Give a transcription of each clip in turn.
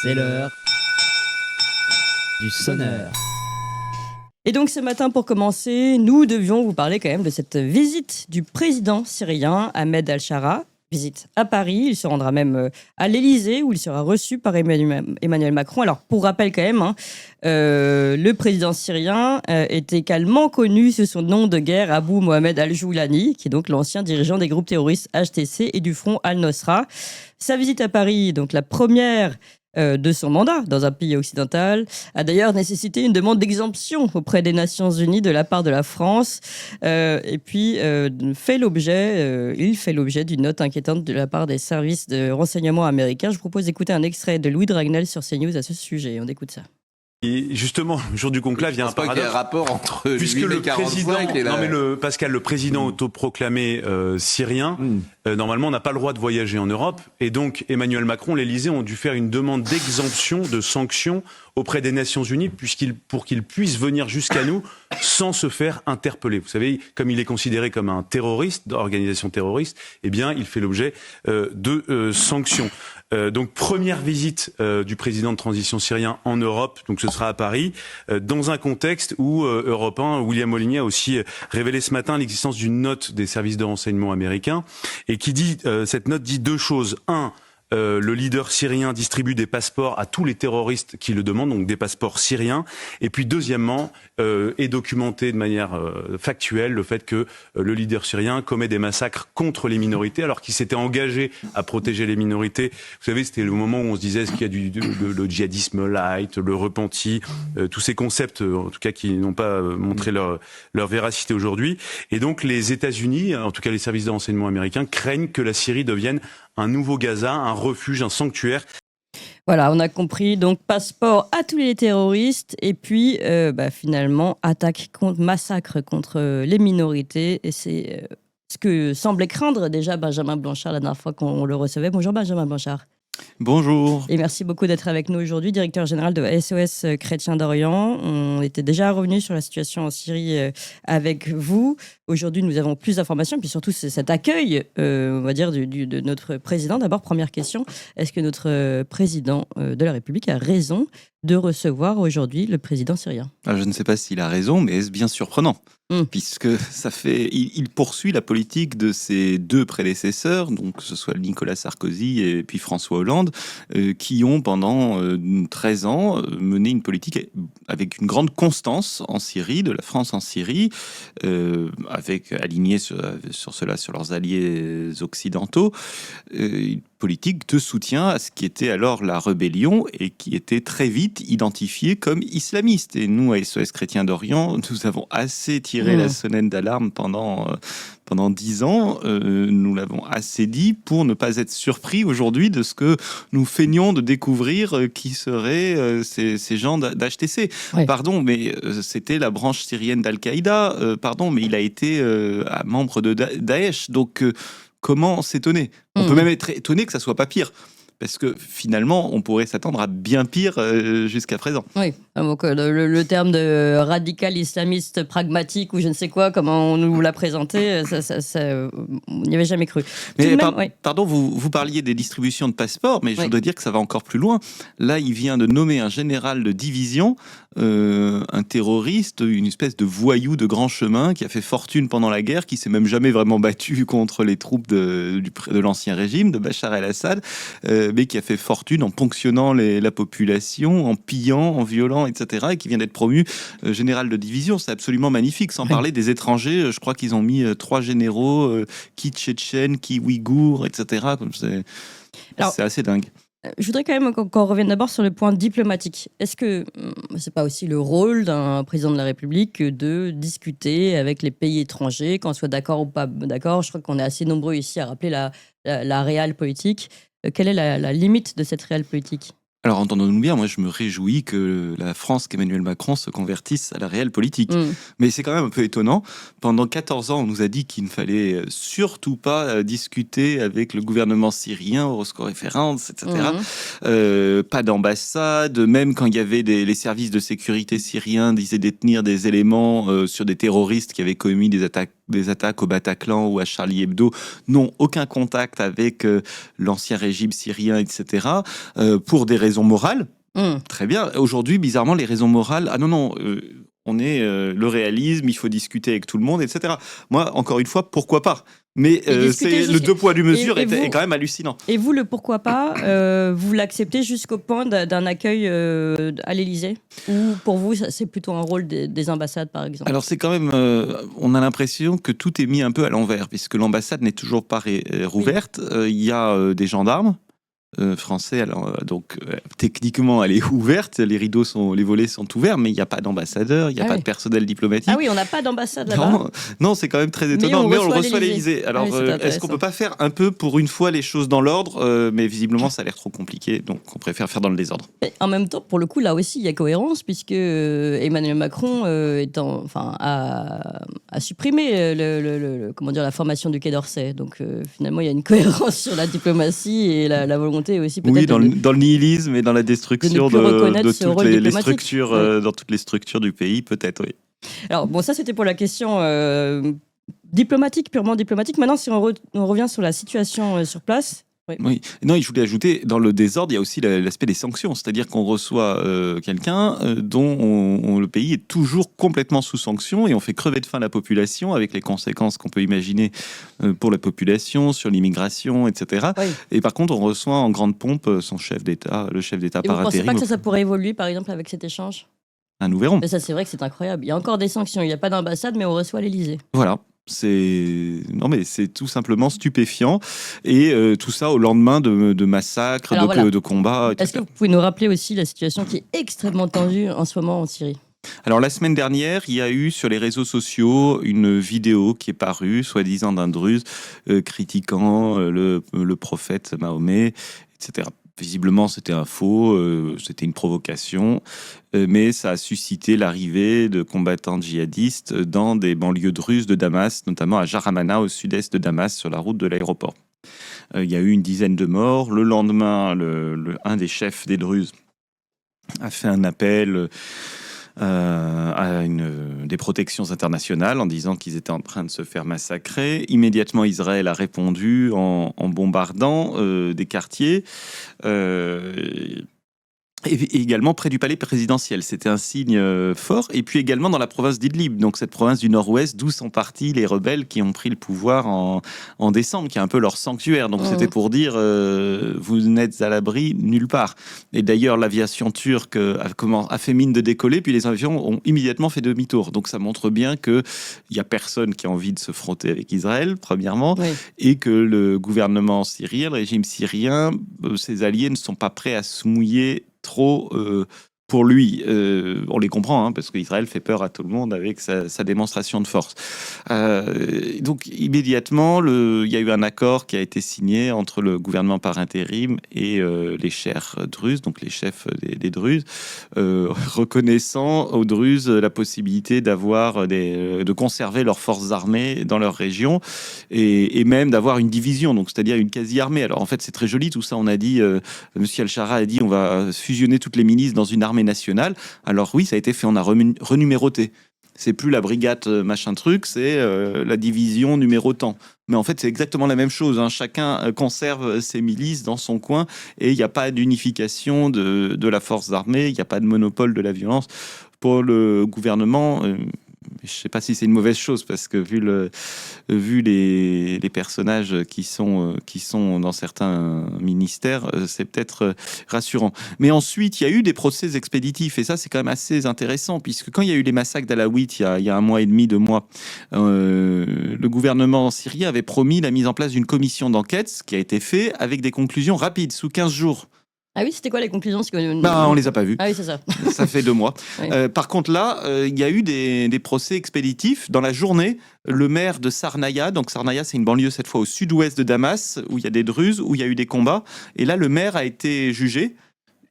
C'est l'heure du sonneur. Et donc ce matin, pour commencer, nous devions vous parler quand même de cette visite du président syrien Ahmed Al-Shara. Visite à Paris, il se rendra même à l'Élysée où il sera reçu par Emmanuel Macron. Alors pour rappel quand même, le président syrien est également connu sous son nom de guerre Abou Mohamed Al-Joulani, qui est donc l'ancien dirigeant des groupes terroristes HTC et du front Al-Nosra. Sa visite à Paris, donc la première de son mandat dans un pays occidental, a d'ailleurs nécessité une demande d'exemption auprès des Nations Unies de la part de la France. Et puis, il fait l'objet d'une note inquiétante de la part des services de renseignement américains. Je vous propose d'écouter un extrait de Louis Dragnel sur CNews à ce sujet. On écoute ça. Et justement, le jour du conclave, il y a un paradoxe. Il y a un rapport entre puisque le président, le président autoproclamé syrien, normalement, n'a pas le droit de voyager en Europe. Et donc, Emmanuel Macron, l'Élysée ont dû faire une demande d'exemption, de sanctions auprès des Nations Unies, pour qu'il puisse venir jusqu'à nous sans se faire interpeller. Vous savez, comme il est considéré comme un terroriste, d'organisation terroriste, eh bien, il fait l'objet de sanctions. Donc première visite du président de transition syrien en Europe, donc ce sera à Paris, dans un contexte où Europe 1, William Molyneux a aussi révélé ce matin l'existence d'une note des services de renseignement américains et qui dit, cette note dit deux choses. Un, le leader syrien distribue des passeports à tous les terroristes qui le demandent, donc des passeports syriens. Et puis deuxièmement, est documenté de manière factuelle le fait que le leader syrien commet des massacres contre les minorités, alors qu'il s'était engagé à protéger les minorités. Vous savez, c'était le moment où on se disait, est-ce qu'il y a le djihadisme light, le repenti, tous ces concepts, en tout cas, qui n'ont pas montré leur véracité aujourd'hui. Et donc les États-Unis, en tout cas les services de renseignement américains, craignent que la Syrie devienne un nouveau Gaza, un refuge, un sanctuaire. Voilà, on a compris. Donc, passeport à tous les terroristes. Et puis, finalement, massacre contre les minorités. Et c'est ce que semblait craindre déjà Benjamin Blanchard la dernière fois qu'on le recevait. Bonjour Benjamin Blanchard. Bonjour. Et merci beaucoup d'être avec nous aujourd'hui, directeur général de SOS Chrétiens d'Orient. On était déjà revenu sur la situation en Syrie avec vous. Aujourd'hui, nous avons plus d'informations, puis surtout cet accueil, on va dire, de notre président. D'abord, première question, est-ce que notre président de la République a raison de recevoir aujourd'hui le président syrien ? Je ne sais pas s'il a raison, mais est-ce bien surprenant ? Puisque il poursuit la politique de ses deux prédécesseurs, donc que ce soit Nicolas Sarkozy et puis François Hollande, qui ont pendant 13 ans mené une politique avec une grande constance en Syrie, de la France en Syrie, alignée sur leurs alliés occidentaux, une politique de soutien à ce qui était alors la rébellion et qui était très vite identifiée comme islamiste. Et nous, à SOS Chrétiens d'Orient, nous avons assez tiré la sonnette d'alarme pendant 10 ans. Nous l'avons assez dit pour ne pas être surpris aujourd'hui de ce que nous feignons de découvrir qui seraient ces gens d'HTC. Oui. Pardon, mais c'était la branche syrienne d'Al-Qaïda. Mais il a été membre de Daesh. Donc, comment s'étonner ? On peut même être étonné que ça soit pas pire. Parce que finalement, on pourrait s'attendre à bien pire jusqu'à présent. Oui, donc le terme de radical islamiste pragmatique ou je ne sais quoi, comment on nous l'a présenté, on n'y avait jamais cru. Mais pardon, vous parliez des distributions de passeports, mais je voudrais dire que ça va encore plus loin. Là, il vient de nommer un général de division, un terroriste, une espèce de voyou de grand chemin qui a fait fortune pendant la guerre, qui s'est même jamais vraiment battu contre les troupes de l'ancien régime, de Bachar el-Assad, mais qui a fait fortune en ponctionnant la population, en pillant, en violant, etc., et qui vient d'être promu général de division. C'est absolument magnifique, sans parler des étrangers. Je crois qu'ils ont mis 3 généraux, qui tchétchènes, qui ouïghours, etc. C'est assez dingue. Je voudrais quand même qu'on revienne d'abord sur le point diplomatique. Est-ce que c'est pas aussi le rôle d'un président de la République de discuter avec les pays étrangers, qu'on soit d'accord ou pas d'accord ? Je crois qu'on est assez nombreux ici à rappeler la réelle politique. Quelle est la limite de cette réelle politique ? Alors, entendons-nous bien, moi je me réjouis que la France, qu'Emmanuel Macron se convertisse à la réelle politique. Mais c'est quand même un peu étonnant. Pendant 14 ans, on nous a dit qu'il ne fallait surtout pas discuter avec le gouvernement syrien, Orozco Referens, etc. Pas d'ambassade, même quand il y avait les services de sécurité syriens disaient détenir des éléments sur des terroristes qui avaient commis des attaques des attaques au Bataclan ou à Charlie Hebdo n'ont aucun contact avec l'ancien régime syrien, etc., pour des raisons morales. Très bien. Aujourd'hui, bizarrement, les raisons morales... Ah non, on est le réalisme, il faut discuter avec tout le monde, etc. Moi, encore une fois, pourquoi pas ? Mais c'est le deux poids, deux mesures est quand même hallucinant. Et vous, le pourquoi pas, vous l'acceptez jusqu'au point d'un accueil à l'Élysée ? Ou pour vous, c'est plutôt un rôle des ambassades, par exemple ? Alors c'est quand même, on a l'impression que tout est mis un peu à l'envers, puisque l'ambassade n'est toujours pas rouverte. Il y a des gendarmes français, alors donc techniquement elle est ouverte, les volets sont ouverts, mais il n'y a pas d'ambassadeur, il n'y a pas de personnel diplomatique. Ah oui, on n'a pas d'ambassade là-bas. Non, c'est quand même très étonnant, mais on le reçoit à l'Élysée. l'Élysée. Alors est-ce qu'on peut pas faire un peu pour une fois les choses dans l'ordre, mais visiblement ça a l'air trop compliqué, donc on préfère faire dans le désordre. Et en même temps, pour le coup, là aussi, il y a cohérence, puisque Emmanuel Macron a supprimé la formation du Quai d'Orsay. Donc finalement, il y a une cohérence sur la diplomatie et la volonté aussi peut-être oui, dans le nihilisme et dans la destruction de toutes les structures, dans toutes les structures du pays, peut-être, oui. Alors, bon, ça, c'était pour la question diplomatique, purement diplomatique. Maintenant, si on revient sur la situation sur place... Oui. Non, je voulais ajouter, dans le désordre, il y a aussi l'aspect des sanctions. C'est-à-dire qu'on reçoit quelqu'un dont le pays est toujours complètement sous sanctions et on fait crever de faim la population avec les conséquences qu'on peut imaginer pour la population, sur l'immigration, etc. Oui. Et par contre, on reçoit en grande pompe son chef d'État, le chef d'État par intérim. Vous ne pensez pas que ça pourrait évoluer, par exemple, avec cet échange ? Nous verrons. Mais ça, c'est vrai que c'est incroyable. Il y a encore des sanctions. Il n'y a pas d'ambassade, mais on reçoit l'Élysée. Voilà. C'est tout simplement stupéfiant et tout ça au lendemain de massacres, de combats. Est-ce que vous pouvez nous rappeler aussi la situation qui est extrêmement tendue en ce moment en Syrie ? Alors la semaine dernière, il y a eu sur les réseaux sociaux une vidéo qui est parue, soi-disant d'un druze, critiquant le prophète Mahomet, etc. Visiblement, c'était un faux, c'était une provocation, mais ça a suscité l'arrivée de combattants djihadistes dans des banlieues druzes de Damas, notamment à Jaramana, au sud-est de Damas, sur la route de l'aéroport. Il y a eu une dizaine de morts. Le lendemain, un des chefs des druzes a fait un appel à des protections internationales en disant qu'ils étaient en train de se faire massacrer. Immédiatement, Israël a répondu en bombardant des quartiers et également près du palais présidentiel. C'était un signe fort. Et puis également dans la province d'Idlib, donc cette province du nord-ouest d'où sont partis les rebelles qui ont pris le pouvoir en décembre, qui est un peu leur sanctuaire. Donc c'était pour dire vous n'êtes à l'abri nulle part. Et d'ailleurs l'aviation turque a fait mine de décoller, puis les avions ont immédiatement fait demi-tour. Donc ça montre bien qu'il n'y a personne qui a envie de se frotter avec Israël, premièrement, et que le gouvernement syrien, le régime syrien, ses alliés ne sont pas prêts à se mouiller trop pour lui. On les comprend, parce qu'Israël fait peur à tout le monde avec sa démonstration de force. Donc immédiatement, il y a eu un accord qui a été signé entre le gouvernement par intérim et les chers druzes, donc les chefs des druzes, reconnaissant aux druzes la possibilité de conserver leurs forces armées dans leur région et même d'avoir une division, donc c'est-à-dire une quasi-armée. Alors en fait, c'est très joli tout ça. On a dit, Monsieur Al-Shara a dit, on va fusionner toutes les milices dans une armée nationale. Alors oui, ça a été fait, on a renuméroté. C'est plus la brigade machin truc, c'est la division numéro tant. Mais en fait, c'est exactement la même chose. Chacun conserve ses milices dans son coin et il n'y a pas d'unification de la force armée, il n'y a pas de monopole de la violence. Pour le gouvernement, je ne sais pas si c'est une mauvaise chose parce que vu les personnages qui sont dans certains ministères, c'est peut-être rassurant. Mais ensuite, il y a eu des procès expéditifs et ça, c'est quand même assez intéressant puisque quand il y a eu les massacres d'Alaouites il y a 1 mois et demi, 2 mois, le gouvernement syrien avait promis la mise en place d'une commission d'enquête, ce qui a été fait avec des conclusions rapides, sous 15 jours. Ah oui, c'était quoi les conclusions? On les a pas vues. Ah oui, c'est ça. Ça fait 2 mois. Oui. Par contre, là, il y a eu des procès expéditifs. Dans la journée, le maire de Sarnaya, donc Sarnaya, c'est une banlieue cette fois au sud-ouest de Damas, où il y a des druzes, où il y a eu des combats. Et là, le maire a été jugé.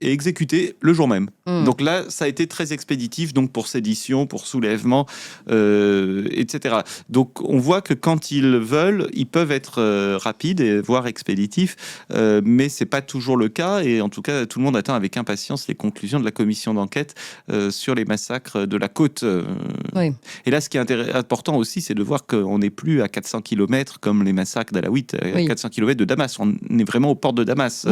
et exécuté le jour même. Donc là, ça a été très expéditif, donc pour sédition, pour soulèvement, etc. Donc on voit que quand ils veulent, ils peuvent être rapides et voire expéditifs, mais c'est pas toujours le cas. Et en tout cas, tout le monde attend avec impatience les conclusions de la commission d'enquête sur les massacres de la côte. Oui. Et là, ce qui est important aussi, c'est de voir qu'on n'est plus à 400 km comme les massacres d'Alaouites, à 400 km de Damas. On est vraiment aux portes de Damas.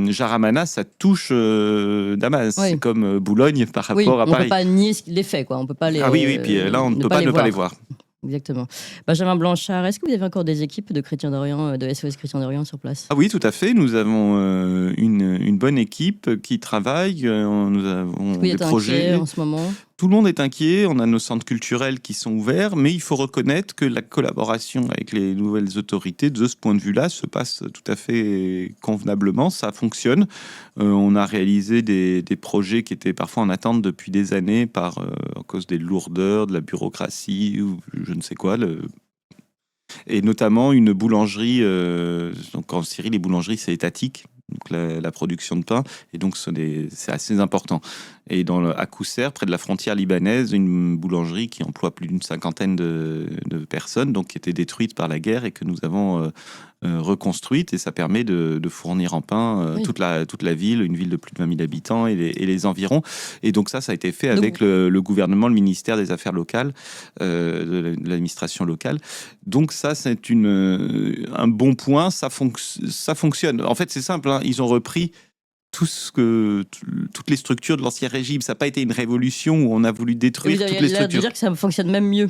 Jaramana, ça touche Damas. Oui. C'est comme Boulogne par rapport à on Paris. peut pas nier les faits, quoi. On peut pas les. Oui, puis là, on ne peut pas ne pas les voir. Exactement. Benjamin Blanchard, est-ce que vous avez encore des équipes de Chrétiens d'Orient, de SOS Chrétiens d'Orient sur place ? Ah oui, tout à fait. Nous avons une bonne équipe qui travaille. Nous avons des projets en ce moment. Tout le monde est inquiet. On a nos centres culturels qui sont ouverts, mais il faut reconnaître que la collaboration avec les nouvelles autorités, de ce point de vue-là, se passe tout à fait convenablement. Ça fonctionne. On a réalisé des projets qui étaient parfois en attente depuis des années à cause des lourdeurs, de la bureaucratie ou je ne sais quoi. Et notamment une boulangerie. Donc en Syrie, les boulangeries, c'est étatique. Donc la production de pain, et donc c'est assez important. Et à Kousser, près de la frontière libanaise, une boulangerie qui emploie plus d'une 50aine de personnes, donc qui était détruite par la guerre et que nous avons reconstruite, et ça permet de fournir en pain toute la ville, une ville de plus de 20 000 habitants et les environs. Et donc ça a été fait avec le gouvernement, le ministère des Affaires locales, de l'administration locale. Donc ça, c'est un bon point, ça fonctionne. En fait, c'est simple, hein, ils ont repris toutes les structures de l'Ancien Régime. Ça n'a pas été une révolution où on a voulu détruire toutes les structures. Vous avez dire que ça fonctionne même mieux.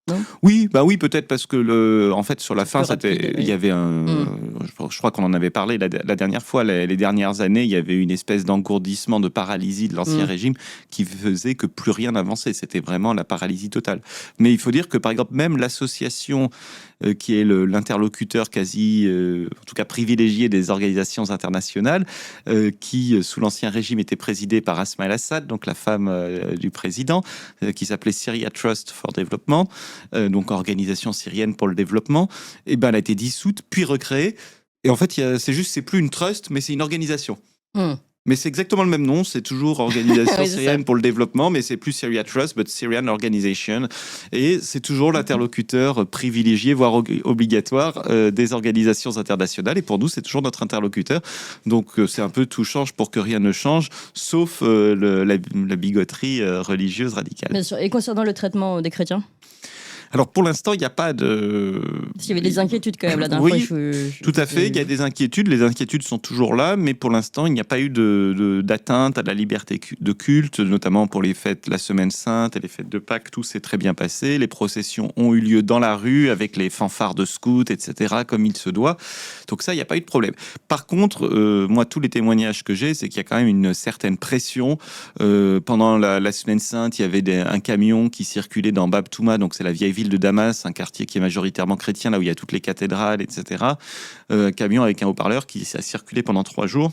Non, oui, peut-être parce que en fait sur la fin, il y avait je crois qu'on en avait parlé la dernière fois. Les dernières années, il y avait une espèce d'engourdissement, de paralysie de l'Ancien Régime qui faisait que plus rien n'avançait. C'était vraiment la paralysie totale. Mais il faut dire que par exemple, même l'association qui est l'interlocuteur quasi, en tout cas privilégié des organisations internationales, qui sous l'Ancien Régime était présidée par Asma el-Assad, donc la femme du président, qui s'appelait Syria Trust for Development. Donc organisation syrienne pour le développement, et elle a été dissoute puis recréée. Et en fait, c'est plus une trust, mais c'est une organisation. Mais c'est exactement le même nom, c'est toujours Organisation syrienne pour le développement, mais c'est plus Syria Trust, but Syrian Organization. Et c'est toujours l'interlocuteur privilégié, voire obligatoire, des organisations internationales. Et pour nous, c'est toujours notre interlocuteur. Donc c'est un peu tout change pour que rien ne change, sauf la bigoterie religieuse radicale. Bien sûr. Et concernant le traitement des chrétiens ? Alors pour l'instant, il n'y a pas de... Parce qu'il y avait des inquiétudes quand même la dernière fois. Tout à fait, il y a des inquiétudes. Les inquiétudes sont toujours là, mais pour l'instant, il n'y a pas eu d'atteinte à la liberté de culte, notamment pour les fêtes, la Semaine Sainte et les fêtes de Pâques. Tout s'est très bien passé. Les processions ont eu lieu dans la rue avec les fanfares de scouts, etc., comme il se doit. Donc ça, il n'y a pas eu de problème. Par contre, moi, tous les témoignages que j'ai, c'est qu'il y a quand même une certaine pression. Pendant la Semaine Sainte, il y avait un camion qui circulait dans Bab Touma, donc c'est la vieille ville de Damas, un quartier qui est majoritairement chrétien, là où il y a toutes les cathédrales, etc. Un camion avec un haut-parleur qui a circulé pendant 3 jours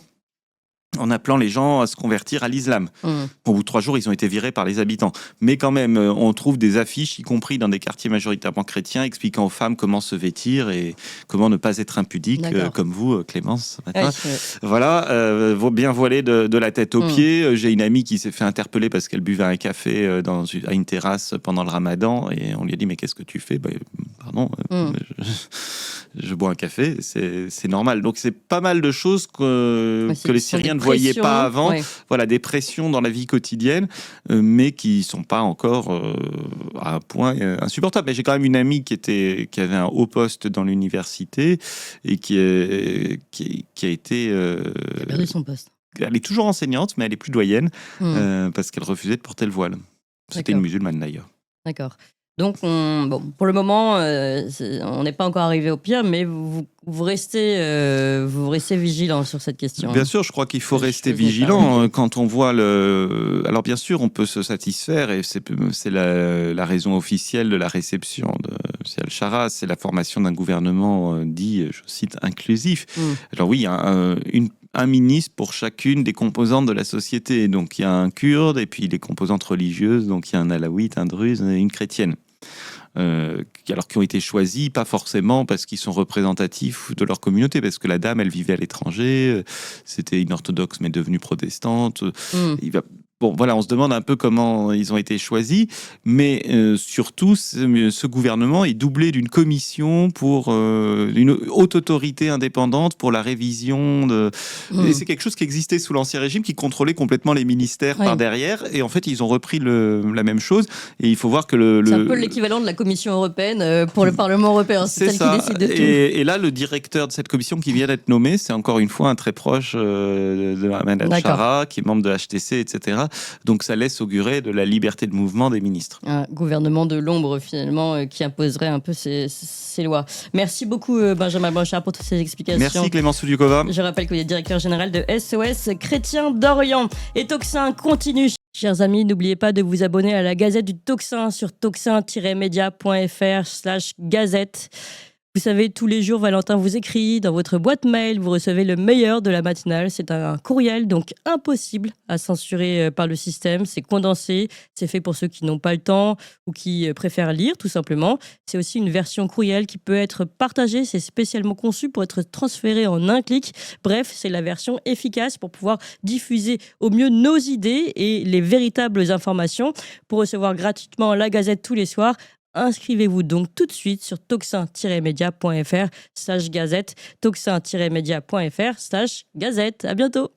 en appelant les gens à se convertir à l'islam. Au bout de 3 jours, ils ont été virés par les habitants. Mais quand même, on trouve des affiches, y compris dans des quartiers majoritairement chrétiens, expliquant aux femmes comment se vêtir et comment ne pas être impudique, comme vous, Clémence, ce matin. Voilà, bien voilée de la tête aux pieds. J'ai une amie qui s'est fait interpeller parce qu'elle buvait un café à une terrasse pendant le ramadan, et on lui a dit « Mais qu'est-ce que tu fais ?» Pardon, je bois un café, c'est normal. Donc c'est pas mal de choses que les Syriens ne voyaient pas avant. Voilà, des pressions dans la vie quotidienne, mais qui sont pas encore à un point insupportable. Mais j'ai quand même une amie qui avait un haut poste dans l'université et qui a été... qui a perdu son poste. Elle est toujours enseignante, mais elle est plus doyenne parce qu'elle refusait de porter le voile. C'était une musulmane d'ailleurs. D'accord. Donc, pour le moment, on n'est pas encore arrivé au pire, mais vous restez vigilant sur cette question. Bien sûr, je crois qu'il faut rester vigilant quand on voit Alors bien sûr, on peut se satisfaire, et c'est la raison officielle de la réception de Sial Shara, c'est la formation d'un gouvernement dit, je cite, inclusif. Alors oui, il y a un ministre pour chacune des composantes de la société. Donc il y a un kurde, et puis les composantes religieuses, donc il y a un alaouite, un druze et une chrétienne. qui ont été choisis, pas forcément parce qu'ils sont représentatifs de leur communauté, parce que la dame, elle vivait à l'étranger, c'était une orthodoxe mais devenue protestante. Bon, voilà, on se demande un peu comment ils ont été choisis, mais surtout, ce gouvernement est doublé d'une commission pour une haute autorité indépendante pour la révision de... Et c'est quelque chose qui existait sous l'Ancien Régime, qui contrôlait complètement les ministères par derrière, et en fait, ils ont repris la même chose, et il faut voir que c'est un peu l'équivalent de la Commission européenne pour le Parlement européen, c'est celle qui décide de tout. Et là, le directeur de cette commission qui vient d'être nommé, c'est encore une fois un très proche de Ahmed al-Shara, qui est membre de HTC, etc. Donc ça laisse augurer de la liberté de mouvement des ministres. Un gouvernement de l'ombre finalement qui imposerait un peu ces lois. Merci beaucoup Benjamin Blanchard pour toutes ces explications. Merci Clémence Soudiukova. Je rappelle que vous êtes directeur général de SOS Chrétiens d'Orient. Et Tocsin continue. Chers amis, n'oubliez pas de vous abonner à la Gazette du Tocsin sur tocsin-media.fr/gazette. Vous savez, tous les jours, Valentin vous écrit dans votre boîte mail, vous recevez le meilleur de la matinale. C'est un courriel, donc impossible à censurer par le système. C'est condensé, c'est fait pour ceux qui n'ont pas le temps ou qui préfèrent lire, tout simplement. C'est aussi une version courriel qui peut être partagée. C'est spécialement conçu pour être transféré en un clic. Bref, c'est la version efficace pour pouvoir diffuser au mieux nos idées et les véritables informations. Pour recevoir gratuitement la Gazette tous les soirs, inscrivez-vous donc tout de suite sur tocsin-media.fr/gazette, tocsin-media.fr/gazette. À bientôt.